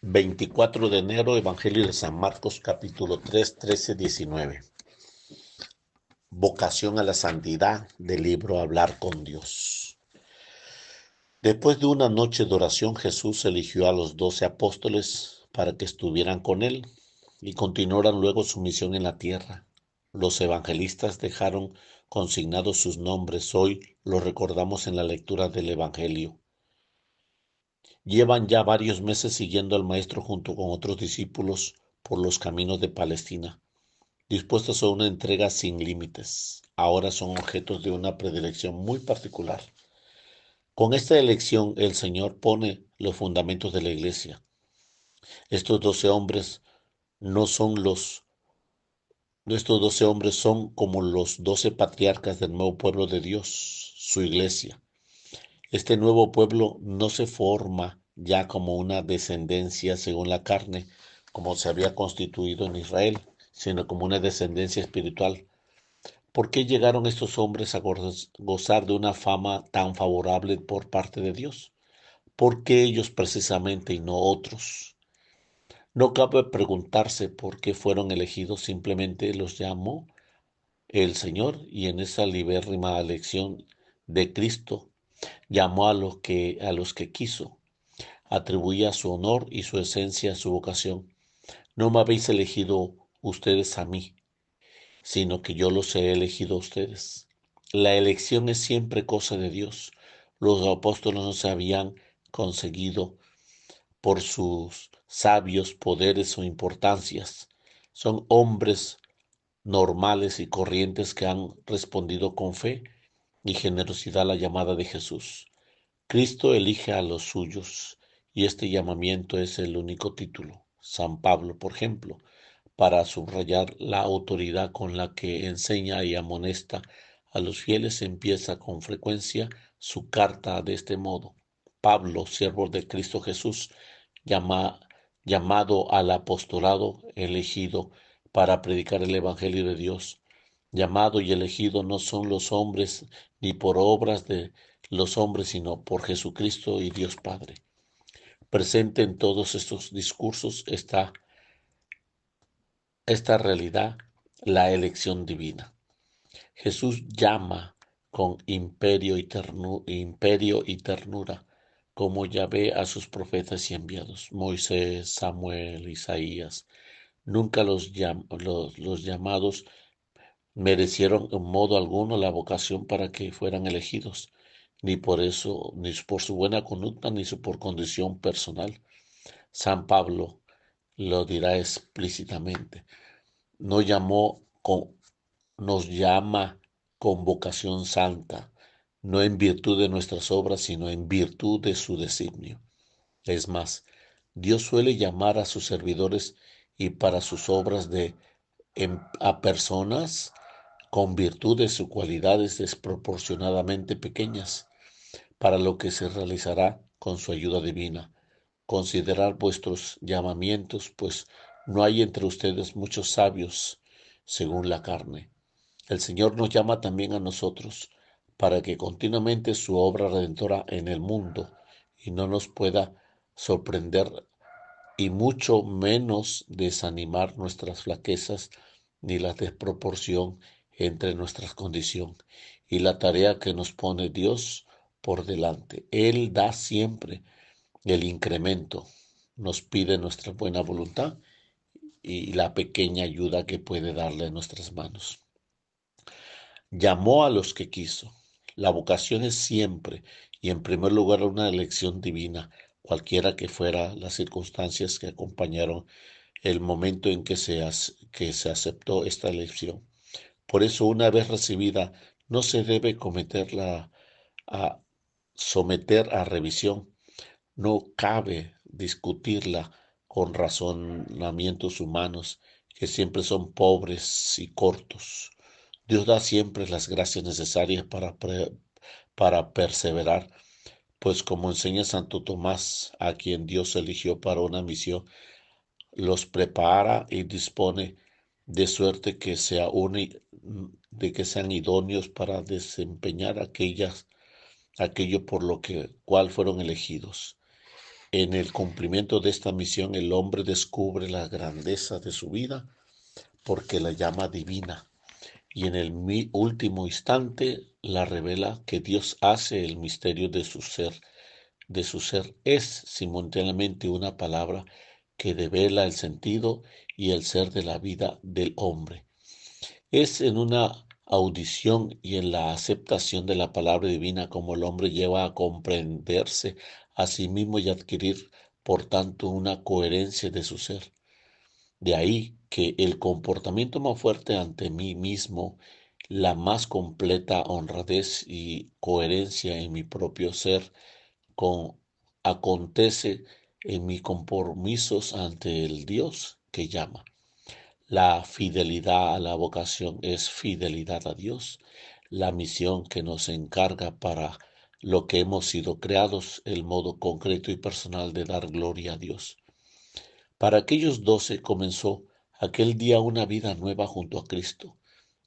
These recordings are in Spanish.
24 de enero, Evangelio de San Marcos, capítulo 3, 13, 19. Vocación a la santidad del libro Hablar con Dios. Después de una noche de oración, Jesús eligió a los 12 apóstoles para que estuvieran con él y continuaran luego su misión en la tierra. Los evangelistas dejaron consignados sus nombres. Hoy los recordamos en la lectura del Evangelio. Llevan ya varios meses siguiendo al Maestro junto con otros discípulos por los caminos de Palestina, dispuestos a una entrega sin límites. Ahora son objetos de una predilección muy particular. Con esta elección el Señor pone los fundamentos de la iglesia. Estos 12 hombres no son los, estos 12 hombres son como los 12 patriarcas del nuevo pueblo de Dios, su iglesia. Este nuevo pueblo no se forma ya como una descendencia según la carne, como se había constituido en Israel, sino como una descendencia espiritual. ¿Por qué llegaron estos hombres a gozar de una fama tan favorable por parte de Dios? ¿Por qué ellos precisamente y no otros? No cabe preguntarse por qué fueron elegidos, simplemente los llamó el Señor y en esa libérrima elección de Cristo llamó a los que quiso, atribuía su honor y su esencia a su vocación. No me habéis elegido ustedes a mí, sino que yo los he elegido a ustedes. La elección es siempre cosa de Dios. Los apóstoles no se habían conseguido por sus sabios poderes o importancias. Son hombres normales y corrientes que han respondido con fe y generosidad a la llamada de Jesús. Cristo elige a los suyos y este llamamiento es el único título. San Pablo, por ejemplo, para subrayar la autoridad con la que enseña y amonesta a los fieles, empieza con frecuencia su carta de este modo. Pablo, siervo de Cristo Jesús, llama, llamado al apostolado, elegido para predicar el Evangelio de Dios. Llamado y elegido no son los hombres ni por obras de los hombres, sino por Jesucristo y Dios Padre. Presente en todos estos discursos está esta realidad, la elección divina. Jesús llama con imperio y ternura, como Yahvé a sus profetas y enviados, Moisés, Samuel, Isaías. Nunca los llamados merecieron en modo alguno la vocación para que fueran elegidos, ni por eso, ni por su buena conducta, ni por condición personal. San Pablo lo dirá explícitamente. No llamó con, Nos llama con vocación santa, no en virtud de nuestras obras, sino en virtud de su designio. Es más, Dios suele llamar a sus servidores y para sus obras a personas con virtud de sus cualidades desproporcionadamente pequeñas, para lo que se realizará con su ayuda divina. Considerad vuestros llamamientos, pues no hay entre ustedes muchos sabios según la carne. El Señor nos llama también a nosotros para que continuamente su obra redentora en el mundo y no nos pueda sorprender y mucho menos desanimar nuestras flaquezas ni la desproporción entre nuestra condición y la tarea que nos pone Dios por delante. Él da siempre el incremento, nos pide nuestra buena voluntad y la pequeña ayuda que puede darle en nuestras manos. Llamó a los que quiso. La vocación es siempre y en primer lugar una elección divina, cualquiera que fuera las circunstancias que acompañaron el momento en que se aceptó esta elección. Por eso, una vez recibida, no se debe a someter a revisión. No cabe discutirla con razonamientos humanos que siempre son pobres y cortos. Dios da siempre las gracias necesarias para perseverar, pues como enseña Santo Tomás, a quien Dios eligió para una misión, los prepara y dispone de suerte de que sean idóneos para desempeñar aquello por lo cual fueron elegidos. En el cumplimiento de esta misión, el hombre descubre la grandeza de su vida porque la llama divina y en el último instante la revela que Dios hace el misterio de su ser es simultáneamente una palabra que devela el sentido y el ser de la vida del hombre. Es en una audición y en la aceptación de la palabra divina como el hombre lleva a comprenderse a sí mismo y adquirir, por tanto, una coherencia de su ser. De ahí que el comportamiento más fuerte ante mí mismo, la más completa honradez y coherencia en mi propio ser, con, acontece en mis compromisos ante el Dios que llama. La fidelidad a la vocación es fidelidad a Dios, la misión que nos encarga para lo que hemos sido creados, el modo concreto y personal de dar gloria a Dios. Para aquellos 12 comenzó aquel día una vida nueva junto a Cristo.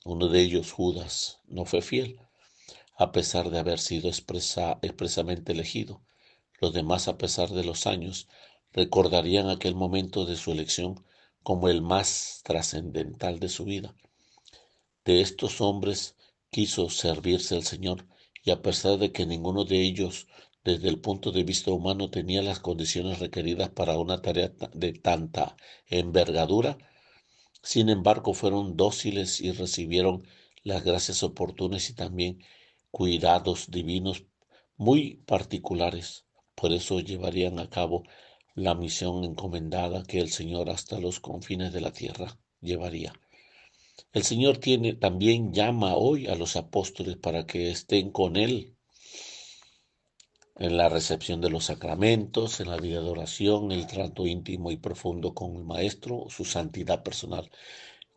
Uno de ellos, Judas, no fue fiel, a pesar de haber sido expresamente elegido. Los demás, a pesar de los años, recordarían aquel momento de su elección como el más trascendental de su vida. De estos hombres quiso servirse al Señor, y a pesar de que ninguno de ellos, desde el punto de vista humano, tenía las condiciones requeridas para una tarea de tanta envergadura, sin embargo fueron dóciles y recibieron las gracias oportunas y también cuidados divinos muy particulares. Por eso llevarían a cabo la misión encomendada que el Señor hasta los confines de la tierra llevaría. El Señor también llama hoy a los apóstoles para que estén con Él en la recepción de los sacramentos, en la vida de oración, el trato íntimo y profundo con el Maestro, su santidad personal,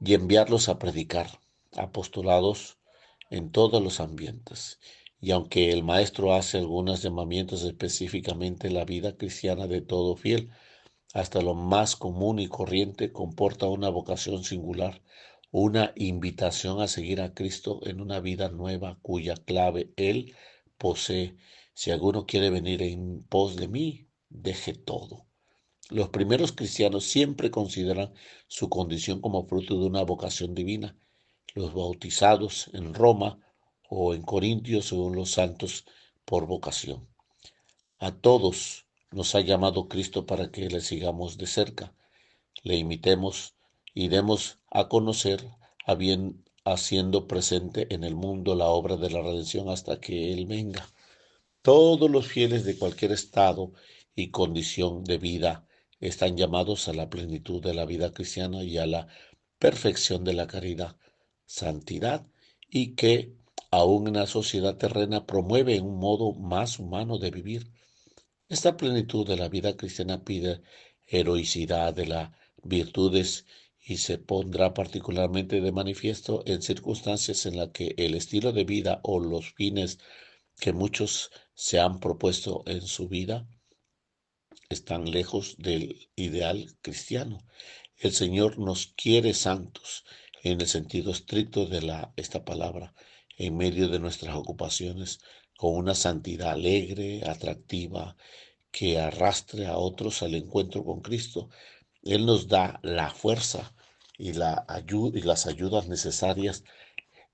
y enviarlos a predicar apostolados en todos los ambientes. Y aunque el Maestro hace algunos llamamientos específicamente, la vida cristiana de todo fiel, hasta lo más común y corriente, comporta una vocación singular, una invitación a seguir a Cristo en una vida nueva cuya clave Él posee. Si alguno quiere venir en pos de mí, deje todo. Los primeros cristianos siempre consideran su condición como fruto de una vocación divina. Los bautizados en Roma o en Corintios según los santos por vocación. A todos nos ha llamado Cristo para que le sigamos de cerca, le imitemos y demos a conocer, haciendo presente en el mundo la obra de la redención hasta que Él venga. Todos los fieles de cualquier estado y condición de vida están llamados a la plenitud de la vida cristiana y a la perfección de la caridad, santidad, y que, aun en la sociedad terrena, promueve un modo más humano de vivir. Esta plenitud de la vida cristiana pide heroicidad de las virtudes y se pondrá particularmente de manifiesto en circunstancias en las que el estilo de vida o los fines que muchos se han propuesto en su vida están lejos del ideal cristiano. El Señor nos quiere santos en el sentido estricto de esta palabra, en medio de nuestras ocupaciones, con una santidad alegre, atractiva, que arrastre a otros al encuentro con Cristo. Él nos da la fuerza y las ayudas necesarias,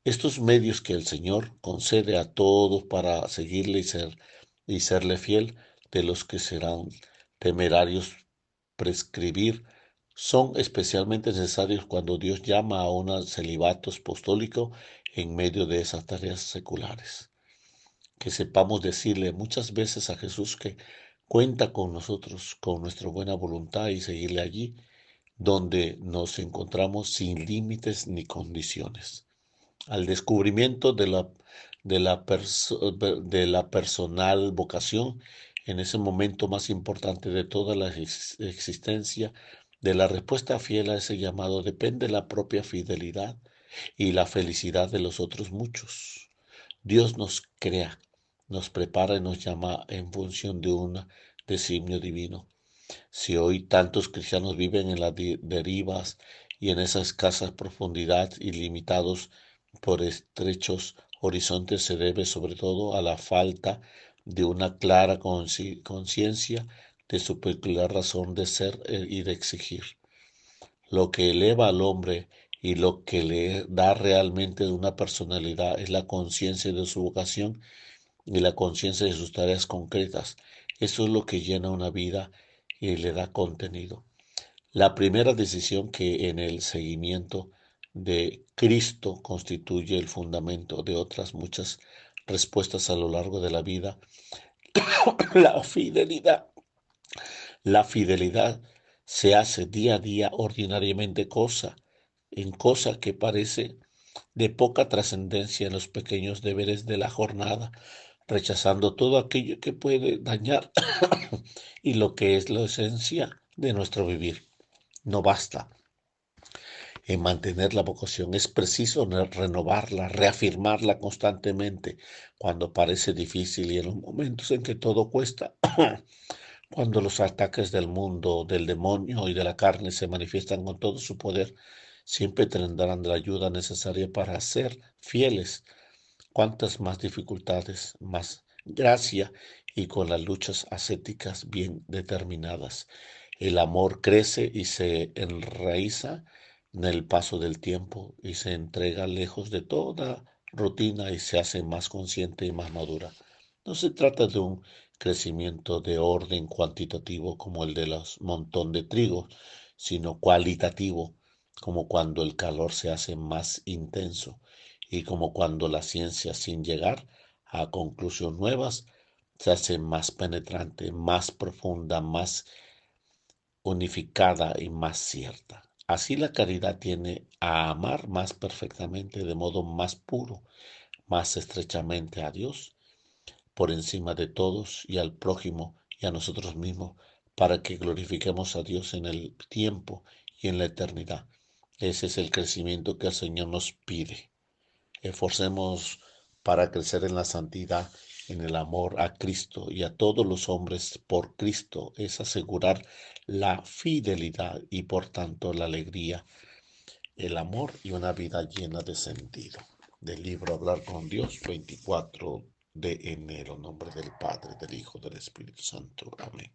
estos medios que el Señor concede a todos para seguirle y serle fiel, de los que serán temerarios prescribir, son especialmente necesarios cuando Dios llama a un celibato apostólico en medio de esas tareas seculares. Que sepamos decirle muchas veces a Jesús que cuenta con nosotros, con nuestra buena voluntad y seguirle allí donde nos encontramos sin límites ni condiciones. Al descubrimiento de la personal vocación, en ese momento más importante de toda la existencia, de la respuesta fiel a ese llamado depende la propia fidelidad y la felicidad de los otros muchos. Dios nos crea, nos prepara y nos llama en función de un designio divino. Si hoy tantos cristianos viven en las derivas y en esa escasa profundidad y limitados por estrechos horizontes, se debe sobre todo a la falta de una clara conciencia de su peculiar razón de ser y de exigir. Lo que eleva al hombre y lo que le da realmente una personalidad es la conciencia de su vocación y la conciencia de sus tareas concretas. Eso es lo que llena una vida y le da contenido. La primera decisión que en el seguimiento de Cristo constituye el fundamento de otras muchas respuestas a lo largo de la vida, la fidelidad. La fidelidad se hace día a día ordinariamente cosa que parece de poca trascendencia en los pequeños deberes de la jornada, rechazando todo aquello que puede dañar y lo que es la esencia de nuestro vivir. No basta en mantener la vocación, es preciso renovarla, reafirmarla constantemente cuando parece difícil y en los momentos en que todo cuesta. Cuando los ataques del mundo, del demonio y de la carne se manifiestan con todo su poder, siempre tendrán la ayuda necesaria para ser fieles. Cuantas más dificultades, más gracia y con las luchas ascéticas bien determinadas. El amor crece y se enraiza en el paso del tiempo y se entrega lejos de toda rutina y se hace más consciente y más madura. No se trata de un crecimiento de orden cuantitativo como el de los montón de trigo, sino cualitativo, como cuando el calor se hace más intenso y como cuando la ciencia, sin llegar a conclusiones nuevas, se hace más penetrante, más profunda, más unificada y más cierta. Así la caridad tiene a amar más perfectamente, de modo más puro, más estrechamente a Dios por encima de todos y al prójimo y a nosotros mismos, para que glorifiquemos a Dios en el tiempo y en la eternidad. Ese es el crecimiento que el Señor nos pide. Esforcemos para crecer en la santidad, en el amor a Cristo y a todos los hombres por Cristo. Es asegurar la fidelidad y por tanto la alegría, el amor y una vida llena de sentido. Del libro Hablar con Dios, 24 de enero. En nombre del Padre, del Hijo, del Espíritu Santo. Amén.